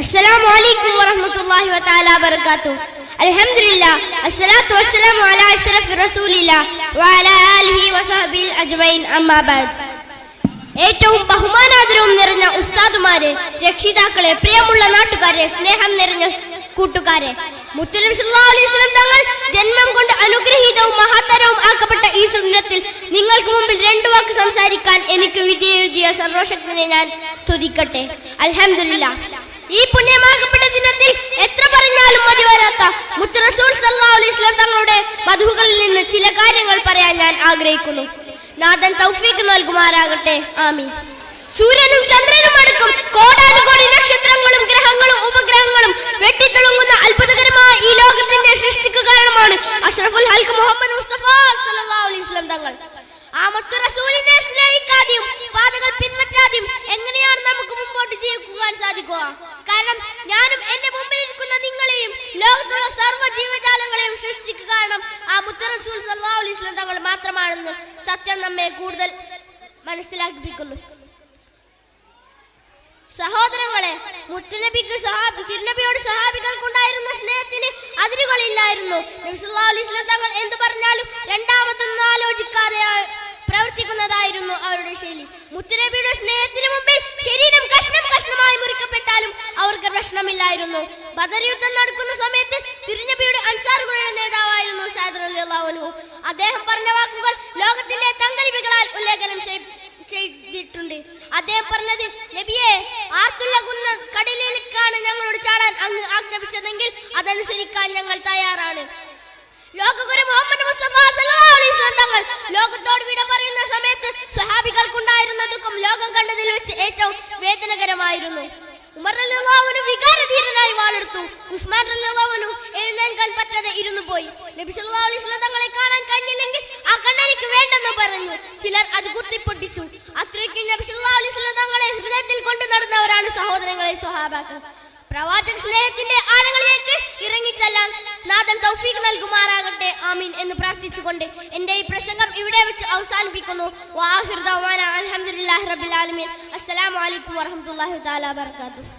അസ്സലാമു അലൈക്കും വറഹ്മത്തുള്ളാഹി വതആല വബറകാതുഹു. അൽഹംദുലില്ലാഹ് അസ്സലാത്തു വസ്സലാമു അലാ അഷ്റഫി റസൂലില്ലാഹ് വഅലാ ആലിഹി വസഹബിൽ അജ്മഈൻ. അമ്മാ ബഅദ്. ഏറ്റവും ബഹുമാനാദരവും നിറഞ്ഞ ഉസ്താദുമാരെ, രക്ഷിതാക്കളെ, പ്രിയമുള്ള നാട്ടുകാരെ, സ്നേഹം നിറഞ്ഞ കൂട്ടുകാരെ, മുത്തനബി സല്ലല്ലാഹു അലൈഹി വസല്ലം തങ്ങൾ ജന്മം കൊണ്ട് അനുഗ്രഹീതവും മഹത്തരവും ആക്കപ്പെട്ട ഈ സുന്നത്തിൽ നിങ്ങൾക്ക് മുമ്പിൽ രണ്ടു വാക്ക് സംസാരിക്കാൻ എനിക്ക് വിധിയെഴുതിയ സർവശക്തനെ ഞാൻ സ്തുതിക്കട്ടെ. അൽഹംദുലില്ലാഹ്. ഈ പുണ്യമാക്കപ്പെട്ട ദിനത്തിൽ എത്ര പറഞ്ഞാലും മതി വരാത്ത മുത്ത് റസൂൽ സല്ലല്ലാഹു അലൈഹി വസല്ലം തങ്ങളുടെ മധുകളിൽ നിന്ന് ചില കാര്യങ്ങൾ പറയാൻ ഞാൻ ആഗ്രഹിക്കുന്നു. നാഥൻ തൗഫീഖ് നൽകുമാറാകട്ടെ. ആമീൻ. സൂര്യനും ചന്ദ്രനും അടക്കം കോടാനുകോടി നക്ഷത്രങ്ങളും ഗ്രഹങ്ങളും ഉപഗ്രഹങ്ങളും വെട്ടിത്തിളങ്ങുന്ന അത്ഭുതകരമായ ഈ ലോകത്തിന്റെ സൃഷ്ടിക്ക് കാരണമാണ് അഷ്റഫുൽ ഹൽഖ് മുഹമ്മദ് മുസ്തഫ സല്ലല്ലാഹു അലൈഹി വസല്ലം തങ്ങൾ. ആ മുത്ത് റസൂലിനെ സ്നേഹിക്കാതെയും പാതകൾ പിൻപറ്റാതെയും എങ്ങനെയാണ് നമുക്ക് മുമ്പോട്ട് ജീവിക്കുവാൻ സാധിക്കുക? കാരണം ഞാനും എന്റെ മുമ്പിൽ ഇരിക്കുന്ന നിങ്ങളെയും ലോകത്തുള്ള സർവ്വ ജീവജാലങ്ങളെയും സൃഷ്ടിക്ക് കാരണം ആ മുത്ത് റസൂൽ സല്ലല്ലാഹു അലൈഹി വസല്ലം തങ്ങൾ മാത്രമാണെന്ന് സത്യം നമ്മെ കൂടുതൽ മനസ്സിലാക്കിപ്പിക്കുന്നു. സഹോദരങ്ങളെ, മുത്തുനബിക്ക് തിരുനബിയോട് സഹാബികൾക്കുണ്ടായിരുന്ന സ്നേഹത്തിന് അതിരുകളില്ലായിരുന്നു. നബി സല്ലല്ലാഹു അലൈഹി വസല്ലം തങ്ങൾ എന്ത് പറഞ്ഞാലും രണ്ടാമതൊന്നും ആലോചിക്കാതെ പ്രവർത്തിക്കുന്നതായിരുന്നു അവരുടെ ശൈലി. മുത്തുനബിയുടെ സ്നേഹത്തിന് മുമ്പിൽ ശരീരം കഷ്ണം കഷ്ണമായി മുറിക്കപ്പെട്ടാലും അവർക്ക് പ്രശ്നമില്ലായിരുന്നു. ബദർ യുദ്ധം നടക്കുന്ന സമയത്ത് തിരുനബിയുടെ അൻസാറുകളുടെ നേതാവായിരുന്നു സഅദ് റളിയല്ലാഹു അൻഹു. അദ്ദേഹം പറഞ്ഞ വാക്കുകൾ ലോകത്തിന്റെ തങ്കലിപികളാൽ ഉല്ലേഖനം ചെയ്തിട്ടുണ്ട്. അദ്ദേഹം പറഞ്ഞത്, നബിയെ, ആർത്തുലകുന്ന കടലിലേക്കാണ് ഞങ്ങളോട് ചാടാൻ അങ്ങ് ആജ്ഞാപിച്ചതെങ്കിൽ അതനുസരിക്കാൻ ഞങ്ങൾ തയ്യാറാണ്. ലോകഗുരു മുഹമ്മദ് മുസ്തഫ സല്ലല്ലാഹു അലൈഹി വസല്ലം തങ്ങൾ ലോകത്തോട് വിട പറയുന്ന സമയത്ത് സ്വഹാബികൾക്കുണ്ടായിരുന്ന ദുഃഖം ലോകം കണ്ടതിൽ വെച്ച് ഏറ്റവും വേദനകരമായിരുന്നു. ഉമർ റളിയല്ലാഹു അൻഹു വികാരധീരനായി വാളെടുത്തു. ഉസ്മാൻ റളിയല്ലാഹു അൻഹു എഴുന്നേൽക്കാൻ പറ്റാതെ ഇരുന്നു പോയി. നബി സല്ലല്ലാഹു അലൈഹി വസല്ലം തങ്ങളെ കാണാൻ കഴിഞ്ഞില്ലെങ്കിൽ ആ കണ്ണെനിക്ക് വേണ്ടെന്ന് പറഞ്ഞു. ചിലർ അത് കുത്തിപ്പൊട്ടിച്ചു. അത്രയ്ക്കും നബി സല്ലല്ലാഹു അലൈഹി വസല്ലം തങ്ങളെ ഹൃദയത്തിൽ കൊണ്ടു നടന്നവരാണ് സഹോദരങ്ങളെ, സ്വഹാബാക്കൾ. പ്രവാചക സ്നേഹത്തിന്റെ ആഴങ്ങളിലേക്ക് ഇറങ്ങിച്ചെല്ലാൻ നാഥൻ തൗഫീഖ് നൽകുമാറാകട്ടെ. ആമീൻ എന്ന് പ്രാർത്ഥിച്ചുകൊണ്ട് എന്റെ ഈ പ്രസംഗം ഇവിടെ വെച്ച് അവസാനിപ്പിക്കുന്നു. വആഖിറു ദഅവാനാ അൽഹംദുലില്ലാഹി റബ്ബിൽ ആലമീൻ. അസ്സലാമു അലൈക്കും വറഹ്മത്തുള്ളാഹി തആല വബറകാതുഹു.